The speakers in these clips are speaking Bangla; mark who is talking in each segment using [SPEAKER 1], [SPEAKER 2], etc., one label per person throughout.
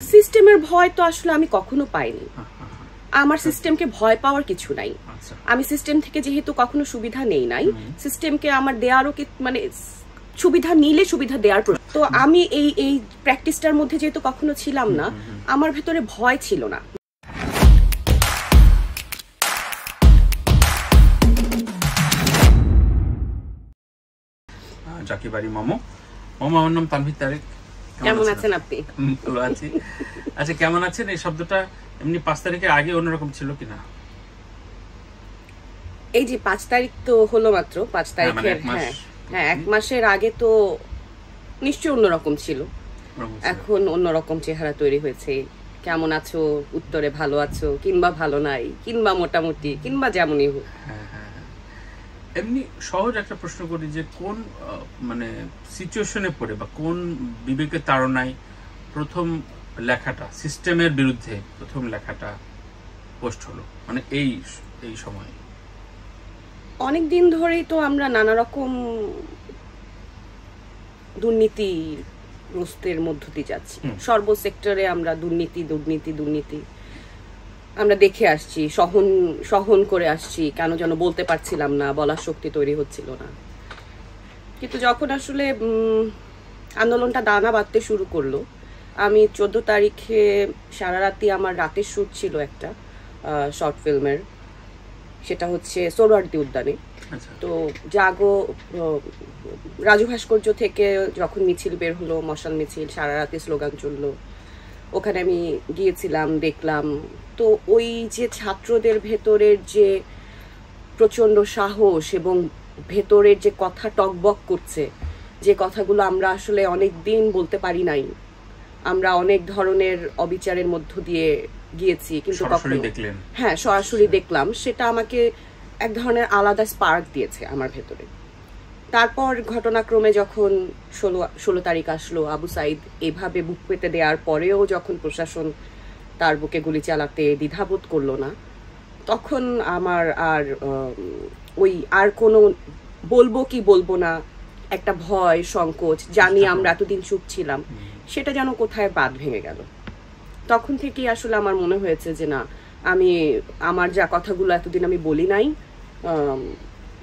[SPEAKER 1] সিস্টেমের ভয় তো আসলে আমি কখনো পাইনি। আমার সিস্টেমকে ভয় পাওয়ার কিছু নাই। আমি সিস্টেম থেকে যেহেতু কখনো সুবিধা নেই নাই, সিস্টেমকে আমার দেয়ারও মানে সুবিধা নিলে সুবিধা দেওয়ার তো আমি এই প্র্যাকটিসটার মধ্যে যেহেতু কখনো ছিলাম না, আমার ভেতরে ভয় ছিল না।
[SPEAKER 2] জাকিবাড়ি মামো, আমার নাম তানভীর তারেক।
[SPEAKER 1] কেমন আছেন আপনি?
[SPEAKER 2] ভালো আছি। আচ্ছা, কেমন আছেন? এই শব্দটা এমনি 5 তারিখের আগে অন্যরকম ছিল কিনা?
[SPEAKER 1] এই যে 5 তারিখ তো হলো মাত্র, 5 তারিখের হ্যাঁ 1 মাসের আগে তো নিশ্চয়ই অন্যরকম ছিল। এখন অন্যরকম চেহারা তৈরি হয়েছে। কেমন আছো? উত্তরে ভালো আছো কিংবা ভালো নাই কিংবা মোটামুটি কিংবা যেমনই হোক।
[SPEAKER 2] এমনি সহজ একটা প্রশ্ন করি যে কোন মানে সিচুয়েশনে পড়ে বা কোন বিবেকের তাড়নায় প্রথম লেখাটা সিস্টেমের বিরুদ্ধে প্রথম লেখাটা পোস্ট হলো, মানে এই সময়ে?
[SPEAKER 1] অনেক দিন ধরেই তো আমরা নানা রকম দুর্নীতিগ্রস্তের মধ্য দিয়ে যাচ্ছি। সর্ব সেক্টরে আমরা দুর্নীতি আমরা দেখে আসছি, সহন করে আসছি। কেন যেন বলতে পারছিলাম না, বলার শক্তি তৈরি হচ্ছিল না। কিন্তু যখন আসলে আন্দোলনটা দানা বাঁধতে শুরু করলো, আমি 14 তারিখে সারা রাতি আমার রাতের শুট ছিল একটা শর্ট ফিল্মের, সেটা হচ্ছে সোহরাওয়ার্দী উদ্যানে। তো জাগো রাজু ভাস্কর্য থেকে যখন মিছিল বের হলো, মশাল মিছিল, সারা রাতে স্লোগান চললো, ওখানে আমি গিয়েছিলাম, দেখলাম। তো ওই যে ছাত্রদের ভেতরের যে প্রচন্ড সাহস এবং ভেতরের যে কথা টকবক করছে, যে কথাগুলো আমরা আসলে অনেক দিন বলতে পারি নাই, আমরা অনেক ধরনের অবিচারের মধ্য দিয়ে গিয়েছি, কিন্তু হ্যাঁ সরাসরি দেখলাম, সেটা আমাকে এক ধরনের আলাদা স্পার্ক দিয়েছে আমার ভেতরে। তারপর ঘটনাক্রমে যখন 16 তারিখ আসলো, আবু সাইদ এভাবে বুক পেতে দেওয়ার পরেও যখন প্রশাসন তার বুকে গুলি চালাতে দ্বিধাবোধ করলো না, তখন আমার আর কোনো বলবো কি বলবো না একটা ভয়, সংকোচ, জানি আমরা এতদিন চুপ ছিলাম, সেটা যেন কোথায় বাঁধ ভেঙে গেল। তখন থেকেই আসলে আমার মনে হয়েছে যে না, আমি আমার যা কথাগুলো এতদিন আমি বলি নাই,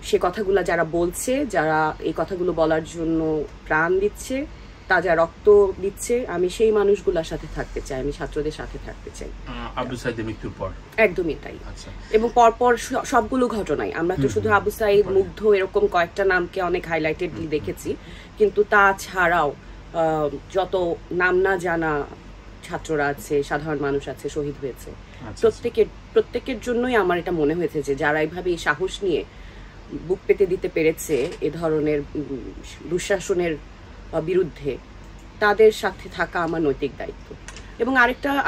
[SPEAKER 1] সে কথাগুলো যারা বলছে, যারা এই কথাগুলো বলার জন্য প্রাণ দিচ্ছে, তাজা রক্ত দিচ্ছে, আমি সেই মানুষগুলোর সাথে থাকতে চাই, আমি ছাত্রদের সাথে থাকতে চাই।
[SPEAKER 2] আবু সাইদের মৃত্যুর পর
[SPEAKER 1] একদমই তাই। এবং পরপর সবগুলো ঘটনায় আমরা তো শুধু আবু সাইদ, মুগ্ধ এরকম কয়েকটা নামকে অনেক হাইলাইটেডলি দেখেছি, কিন্তু তা ছাড়াও যত নাম না জানা ছাত্ররা আছে, সাধারণ মানুষ আছে, শহীদ হয়েছে, প্রত্যেকের জন্যই আমার এটা মনে হয়েছে যে যারা এইভাবে সাহস নিয়ে বুক পেতে দিতে পেরেছে এ ধরনের দুঃশাসনের বিরুদ্ধে, তাদের সাথে থাকা আমার নৈতিক দায়িত্ব। এবং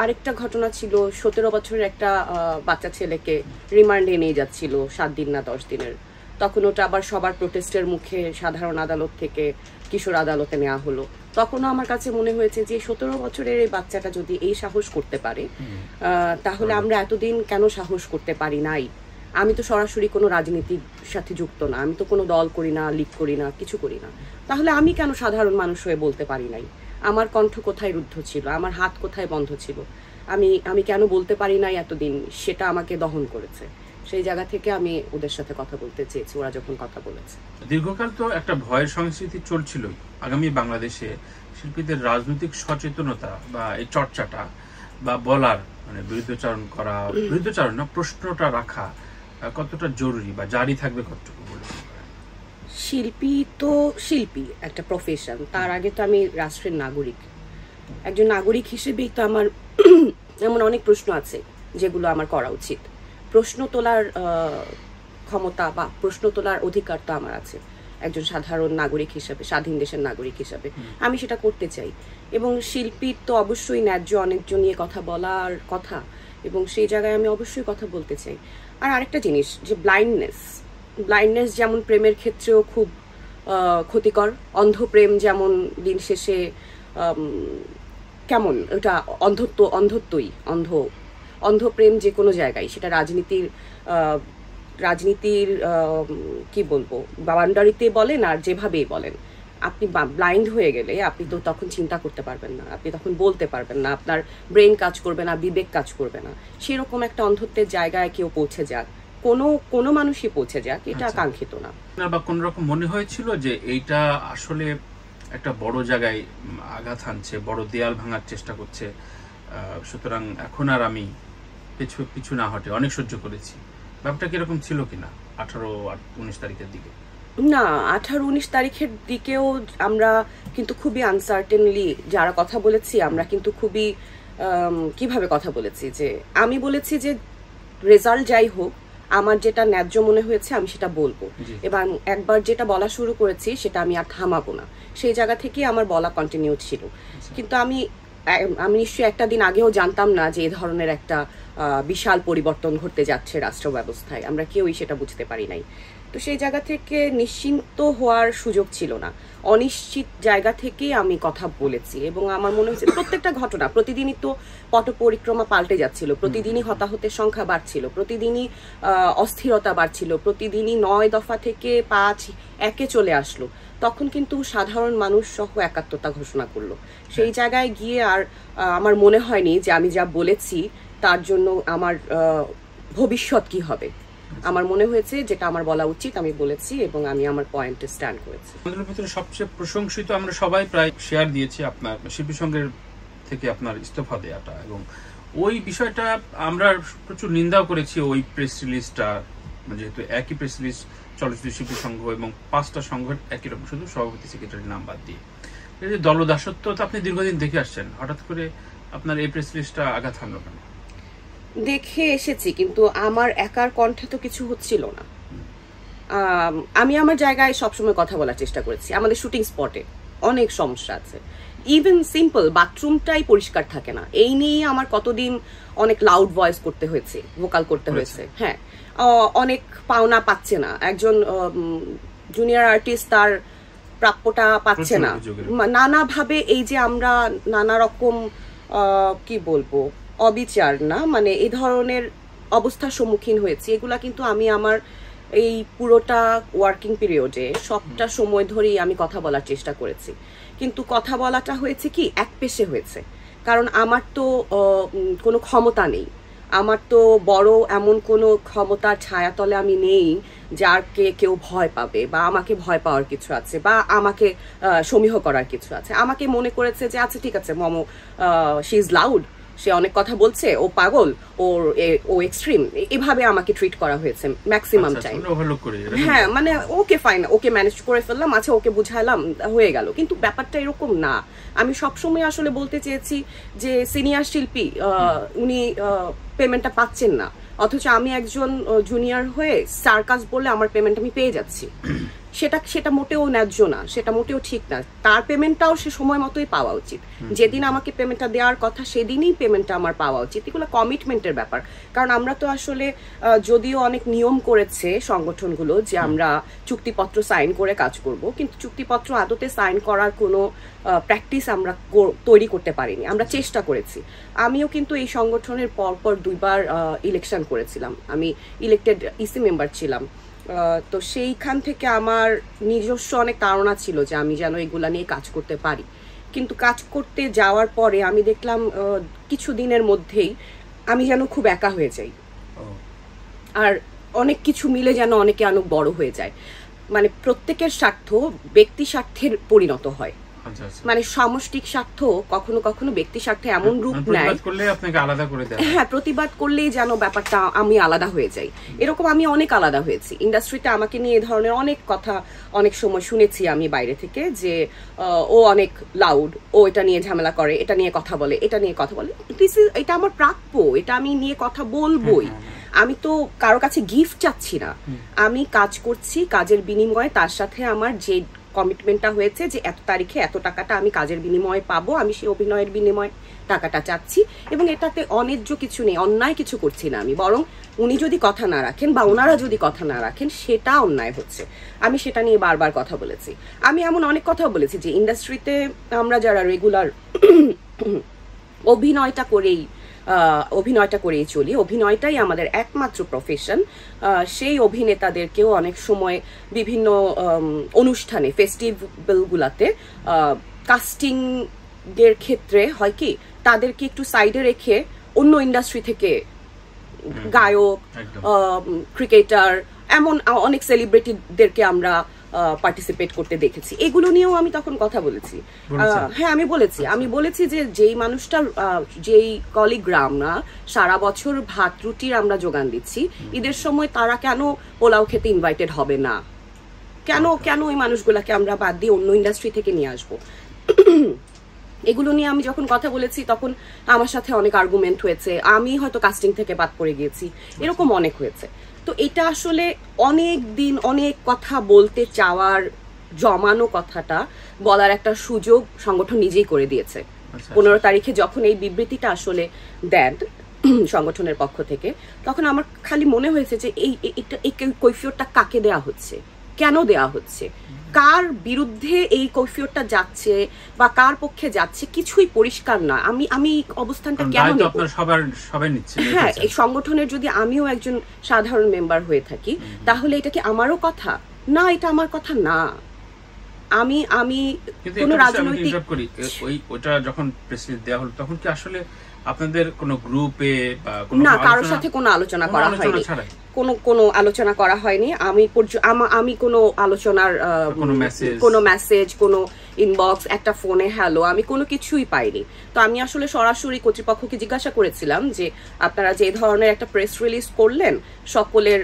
[SPEAKER 1] আরেকটা ঘটনা ছিল, 17 বছরের একটা বাচ্চা ছেলেকে রিমান্ডে নিয়ে যাচ্ছিল 7 দিন না 10 দিনের। তখন ওটা আবার সবার প্রোটেস্টের মুখে সাধারণ আদালত থেকে কিশোর আদালতে নেওয়া হলো। তখনও আমার কাছে মনে হয়েছে যে 17 বছরের এই বাচ্চাটা যদি এই সাহস করতে পারে, তাহলে আমরা এতদিন কেন সাহস করতে পারি নাই? আমি তো সরাসরি কোনো রাজনীতির সাথে যুক্ত না, আমি তো কোনো দল করি না, লীগ করি না, কিছু করি না, তাহলে আমি কেন সাধারণ মানুষ হয়ে বলতে পারি নাই? আমার কণ্ঠ কোথায় রুদ্ধ ছিল, আমার হাত কোথায় বন্ধ ছিল, আমি কেন বলতে পারি নাই এতদিন? সেটা আমাকে দহন করেছে। সেই জায়গা থেকে আমি ওদের সাথে কথা বলতে চেয়েছি, ওরা যখন কথা বলেছে।
[SPEAKER 2] দীর্ঘকাল তো একটা ভয়ের সংস্কৃতি চলছিল আগামী বাংলাদেশে। শিল্পীদের রাজনৈতিক সচেতনতা বা এই চর্চাটা বা বলার, মানে বিরুদ্ধচারণ না, প্রশ্নটা রাখা কতটা জরুরি বা জারি থাকবে কতটুকু বলে?
[SPEAKER 1] শিল্পী তো শিল্পী, একটা প্রফেশন। তার আগে তো আমি রাষ্ট্রের নাগরিক। একজন নাগরিক হিসেবেই তো আমার এমন অনেক প্রশ্ন আছে যেগুলো আমার করা উচিত। প্রশ্ন তোলার ক্ষমতা বা প্রশ্ন তোলার অধিকার তো আমার আছে একজন সাধারণ নাগরিক হিসাবে, স্বাধীন দেশের নাগরিক হিসাবে। আমি সেটা করতে চাই। এবং শিল্পীর তো অবশ্যই ন্যায্য অনেকজন নিয়ে কথা বলার কথা, এবং সেই জায়গায় আমি অবশ্যই কথা বলতে চাই। আর আরেকটা জিনিস, যে ব্লাইন্ডনেস যেমন প্রেমের ক্ষেত্রেও খুব ক্ষতিকর, অন্ধপ্রেম যেমন দিন শেষে কেমন, ওটা অন্ধত্বই, অন্ধপ্রেম যে কোনো জায়গায়, সেটা রাজনীতির কি বলবো, বাউন্ডারিতে বলেন আর যেভাবেই বলেন, আপনি ব্লাইন্ড হয়ে গেলে আপনি তো তখন চিন্তা করতে পারবেন না, আপনি তখন বলতে পারবেন না, আপনার ব্রেন কাজ করবে না, বিবেক কাজ করবে না। সেরকম একটা অন্ধত্বের জায়গায় কেউ পৌঁছে যাক, কোনো মানুষই পৌঁছে যাক, এটা কাঙ্ক্ষিত না।
[SPEAKER 2] বা কোন রকম মনে হয়েছিল যে এইটা আসলে একটা বড় জায়গায় আঘাত হানছে, বড় দেয়াল ভাঙার চেষ্টা করছে, সুতরাং এখন আর আমি পিছু না হটে, অনেক সহ্য করেছি, ব্যাপারটা কিরকম ছিল কিনা 18-19 তারিখের দিকে?
[SPEAKER 1] না, 18-19 তারিখের দিকেও আমরা কিন্তু খুবই আনসার্টেনলি যারা কথা বলেছি, আমরা কিন্তু খুবই কিভাবে কথা বলেছি, যে আমি বলেছি যে রেজাল্ট যাই হোক, আমার যেটা ন্যায্য মনে হয়েছে আমি সেটা বলবো, এবং একবার যেটা বলা শুরু করেছি সেটা আমি আর থামাবো না। সেই জায়গা থেকে আমার বলা কন্টিনিউ ছিল। কিন্তু আমি নিশ্চয়ই একটা দিন আগেও জানতাম না যে এই ধরনের একটা বিশাল পরিবর্তন ঘটতে যাচ্ছে রাষ্ট্র ব্যবস্থায়, আমরা কেউই সেটা বুঝতে পারি নাই। তো সেই জায়গা থেকে নিশ্চিন্ত হওয়ার সুযোগ ছিল না, অনিশ্চিত জায়গা থেকেই আমি কথা বলেছি। এবং আমার মনে হচ্ছে প্রত্যেকটা ঘটনা প্রতিদিনই তো পট পরিক্রমা পাল্টে যাচ্ছিল, প্রতিদিনই হতাহতের সংখ্যা বাড়ছিল, প্রতিদিনই অস্থিরতা বাড়ছিল, প্রতিদিনই 9 দফা থেকে 5-1-এ চলে আসলো। তখন কিন্তু সাধারণ মানুষ সহ একাত্মতা ঘোষণা করলো। সেই জায়গায় গিয়ে আর আমার মনে হয়নি যে আমি যা বলেছি তার জন্য আমার ভবিষ্যৎ কি হবে। আমার মনে হয়েছে যেটা আমার বলা উচিত আমি বলেছি, এবং আমি আমার পয়েন্টে স্ট্যান্ড করেছি।
[SPEAKER 2] আন্দোলনের ভিতরে সবচেয়ে প্রশংসিত আমরা সবাই প্রায় শেয়ার দিয়েছি আপনার শিল্পী সংঘের থেকে আপনার ইস্তফা দেওয়াটা, এবং ওই বিষয়টা আমরা প্রচুর নিন্দাও করেছি। ওই প্রেস রিলিজটা, যেহেতু একই প্রেস রিলিজ চলচ্চিত্র শিল্পী সংঘ এবং 5টা সংঘের একই রকম, শুধু সভাপতি সেক্রেটারির নাম বাদ দিয়ে। এই যে দলদাসত্ব তো আপনি দীর্ঘদিন দেখে আসছেন, হঠাৎ করে আপনার এই প্রেস রিলিজটা আঘাত হানলো কেন?
[SPEAKER 1] দেখে এসেছি, কিন্তু আমার একার কণ্ঠে তো কিছু হচ্ছিল না। আমি আমার জায়গায় সবসময় কথা বলার চেষ্টা করেছি। আমাদের শুটিং স্পটে অনেক সমস্যা আছে, ইভেন সিম্পল বাথরুমটাই পরিষ্কার থাকে না, এই নিয়ে আমার কতদিন অনেক লাউড ভয়েস করতে হয়েছে, ভোকাল করতে হয়েছে। হ্যাঁ, অনেক পাওনা পাচ্ছে না, একজন জুনিয়র আর্টিস্ট তার প্রাপ্যটা পাচ্ছে না নানাভাবে। এই যে আমরা নানা রকম কি বলবো, অবিচার না, মানে এই ধরনের অবস্থার সম্মুখীন হয়েছি। এগুলা কিন্তু আমি আমার এই পুরোটা ওয়ার্কিং পিরিয়ডে সবটা সময় ধরেই আমি কথা বলার চেষ্টা করেছি, কিন্তু কথা বলাটা হয়েছে কি একপেশে হয়েছে। কারণ আমার তো কোনো ক্ষমতা নেই, আমার তো বড় এমন কোনো ক্ষমতার ছায়াতলে আমি নেই যারকে কেউ ভয় পাবে, বা আমাকে ভয় পাওয়ার কিছু আছে, বা আমাকে সমীহ করার কিছু আছে। আমাকে মনে করেছে যে আচ্ছা ঠিক আছে মমো, শি ইজ লাউড, সে অনেক কথা বলছে, ও পাগল, ও এক্সট্রিম, এভাবে আমাকে ট্রিট করা হয়েছে ম্যাক্সিমাম টাইম। হ্যাঁ, মানে ওকে ফাইন, ওকে ম্যানেজ করে ফেললাম, আচ্ছা ওকে বুঝাইলাম, হয়ে গেল। কিন্তু ব্যাপারটা এরকম না। আমি সবসময় আসলে বলতে চেয়েছি যে সিনিয়র শিল্পী উনি পেমেন্টটা পাচ্ছেন না, অথচ আমি একজন জুনিয়র হয়ে সার্কাস বলে আমার পেমেন্ট আমি পেয়ে যাচ্ছি। সেটা মোটেও ন্যায্য না, সেটা মোটেও ঠিক না। তার পেমেন্টটাও সে সময় মতোই পাওয়া উচিত। যেদিন আমাকে পেমেন্টটা দেওয়ার কথা সেদিনই পেমেন্টটা আমার পাওয়া উচিত। এগুলো কমিটমেন্টের ব্যাপার। কারণ আমরা তো আসলে যদিও অনেক নিয়ম করেছে সংগঠনগুলো যে আমরা চুক্তিপত্র সাইন করে কাজ করব, কিন্তু চুক্তিপত্র আদতে সাইন করার কোনো প্র্যাকটিস আমরা তৈরি করতে পারিনি। আমরা চেষ্টা করেছি। আমিও কিন্তু এই সংগঠনের পরপর 2বার ইলেকশন করেছিলাম, আমি ইলেক্টেড ইসি মেম্বার ছিলাম। তো সেইখান থেকে আমার নিজস্ব অনেক ধারণা ছিল যে আমি যেন এগুলা নিয়ে কাজ করতে পারি, কিন্তু কাজ করতে যাওয়ার পরে আমি দেখলাম কিছু দিনের মধ্যেই আমি যেন খুব একা হয়ে যাই, আর অনেক কিছু মিলে যেন অনেকে অনেক বড় হয়ে যায়। মানে প্রত্যেকের স্বার্থ ব্যক্তি স্বার্থের পরিণত হয়, মানে সামষ্টিক স্বার্থ কখনো কখনো ব্যক্তি স্বার্থে এমন রূপ নেয়, হ্যাঁ প্রতিবাদ করলেই যেন ব্যাপারটা আমি আলাদা হয়ে যাই। এরকম আমি অনেক আলাদা হয়েছি ইন্ডাস্ট্রিতে। আমাকে নিয়ে এ ধরনের অনেক কথা অনেক সময় শুনেছি আমি বাইরে থেকে, যে ও অনেক লাউড, ও এটা নিয়ে ঝামেলা করে, এটা নিয়ে কথা বলে, এটা নিয়ে কথা বলে। এটা আমার প্রাপ্য, এটা আমি নিয়ে কথা বলবোই। আমি তো কারো কাছে গিফট চাচ্ছি না, আমি কাজ করছি, কাজের বিনিময়ে তার সাথে আমার যে কমিটমেন্টটা হয়েছে যে এত তারিখে এত টাকাটা আমি কাজের বিনিময়ে পাবো, আমি সেই অভিনয়ের বিনিময়ে টাকাটা চাচ্ছি। এবং এটাতে অন্যায্য কিছু নেই, অন্যায় কিছু করছি না আমি, বরং উনি যদি কথা না রাখেন বা ওনারা যদি কথা না রাখেন সেটা অন্যায় হচ্ছে। আমি সেটা নিয়ে বারবার কথা বলেছি। আমি এমন অনেক কথা বলেছি যে ইন্ডাস্ট্রিতে আমরা যারা রেগুলার অভিনয়টা করেই অভিনয়টা করেই চলি, অভিনয়টাই আমাদের একমাত্র প্রফেশন। সেই অভিনেতাদেরকেও অনেক সময় বিভিন্ন অনুষ্ঠানে ফেস্টিভ্যালগুলাতে কাস্টিং এর ক্ষেত্রে হয় কি তাদেরকে একটু সাইডে রেখে অন্য ইন্ডাস্ট্রি থেকে গায়ক, ক্রিকেটার, এমন অনেক সেলিব্রিটিদেরকে আমরা পার্টিসিপেট করতে দেখেছি। এগুলো নিয়েও আমি তখন কথা বলেছি। হ্যাঁ, আমি বলেছি যে যেই মানুষটা, যেই কলিগ্রামরা সারা বছর ভাত রুটির আমরা যোগান দিচ্ছি, ঈদের সময় তারা কেন পোলাও খেতে ইনভাইটেড হবে না? কেন ওই মানুষগুলাকে আমরা বাদ দিয়ে অন্য ইন্ডাস্ট্রি থেকে নিয়ে আসবো? এগুলো নিয়ে আমি যখন কথা বলেছি তখন আমার সাথে অনেক আর্গুমেন্ট হয়েছে, আমি হয়তো কাস্টিং থেকে বাদ পড়ে গিয়েছি, এরকম অনেক হয়েছে। তো এটা আসলে অনেক দিন অনেক কথা বলতে চাওয়ার জমানো কথাটা বলার একটা সুযোগ সংগঠন নিজেই করে দিয়েছে। 15 তারিখে যখন এই বিবৃতিটা আসলে দেন সংগঠনের পক্ষ থেকে, তখন আমার খালি মনে হয়েছে যে এই কৈফিয়তটা কাকে দেয়া হচ্ছে, কেন দেয়া হচ্ছে, কার বিরুদ্ধে এই কৈফিয়তটা যাচ্ছে বা কার পক্ষে যাচ্ছে, কিছুই পরিষ্কার না। আমি অবস্থানটা কেন নেব? হ্যাঁ, এই সংগঠনের যদি আমিও একজন সাধারণ মেম্বার হয়ে থাকি, তাহলে এটা কি আমারও কথা না? এটা আমার কথা না। আমি কোন রাজনৈতিক
[SPEAKER 2] ওইটা যখন প্রেসিডেন্ট দেওয়া হলো তখন কি আসলে আপনাদের কোনো গ্রুপে বা
[SPEAKER 1] না, কারোর সাথে কোনো আলোচনা করা হয়নি, কোনো আলোচনা করা হয়নি। আমি কোনো আলোচনার কোনো মেসেজ, কোনো ইনবক্স, একটা ফোনে হ্যালো, আমি কোনো কিছুই পাইনি। তো আমি আসলে সরাসরি কর্তৃপক্ষকে জিজ্ঞাসা করেছিলাম যে আপনারা যে ধরনের একটা প্রেস রিলিজ করলেন, সকলের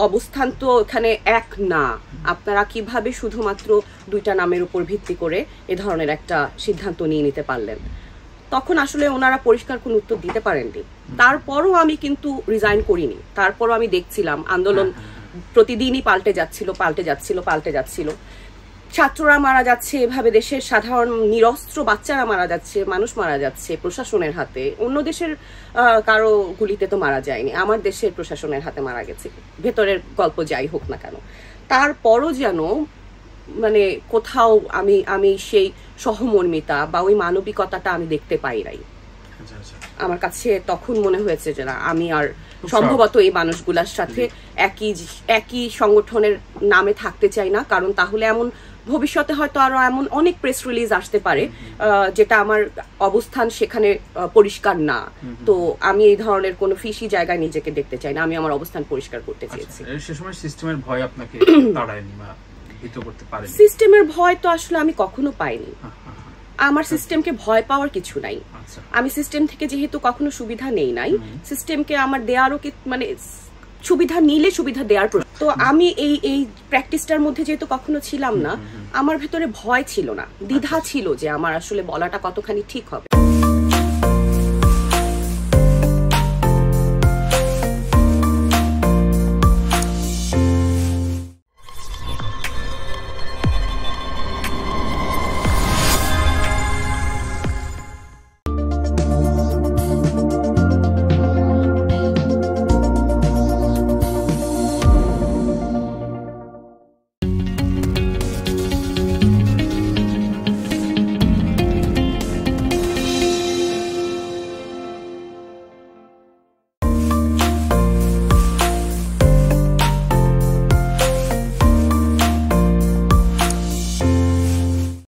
[SPEAKER 1] অবস্থান তো এখানে এক না, আপনারা কিভাবে শুধুমাত্র 2টা নামের উপর ভিত্তি করে এ ধরনের একটা সিদ্ধান্ত নিয়ে নিতে পারলেন? তখন আসলে ওনারা পরিষ্কার কোনো উত্তর দিতে পারেননি। তারপরও আমি কিন্তু রিজাইন করিনি, তারপরও আমি দেখছিলাম আন্দোলন প্রতিদিনই পাল্টে যাচ্ছিল। ছাত্ররা মারা যাচ্ছে, এভাবে দেশের সাধারণ নিরস্ত্র বাচ্চারা মারা যাচ্ছে, মানুষ মারা যাচ্ছে প্রশাসনের হাতে। অন্য দেশের কারো গুলিতে তো মারা যায়নি, আমার দেশের প্রশাসনের হাতে মারা গেছে, ভেতরের গল্প যাই হোক না কেন। তারপরও যেন মানে কোথাও আমি সেই সহমর্মিতা বা ওই মানবিকতাটা আমি দেখতে পাই নাই। আমার কাছে তখন মনে হয়েছে যে না, আমি আর সম্ভবত এই মানুষগুলার সাথে একই সংগঠনের নামে থাকতে চাই না, কারণ তাহলে এমন ভবিষ্যতে হয়তো আরো এমন অনেক প্রেস রিলিজ আসতে পারে যেটা আমার অবস্থান সেখানে পরিষ্কার না। তো আমি এই ধরনের কোনো ফিশি জায়গায় নিজেকে দেখতে চাই না, আমি আমার অবস্থান পরিষ্কার করতে চেয়েছি।
[SPEAKER 2] সে সময় সিস্টেমের ভয় আপনাকে তাড়ায়নি বা ভীত করতে পারেনি?
[SPEAKER 1] সিস্টেমের ভয় তো আসলে আমি কখনো পাইনি। আমার সিস্টেমকে ভয় পাওয়ার কিছু নাই। আমি সিস্টেম থেকে যেহেতু কখনো সুবিধা নেই নাই, সিস্টেমকে আমার দেয়ারও মানে সুবিধা নিলে সুবিধা দেওয়ার তো আমি এই প্র্যাকটিসটার মধ্যে যেহেতু কখনো ছিলাম না, আমার ভেতরে ভয় ছিল না, দ্বিধা ছিল যে আমার আসলে বলাটা কতখানি ঠিক হবে।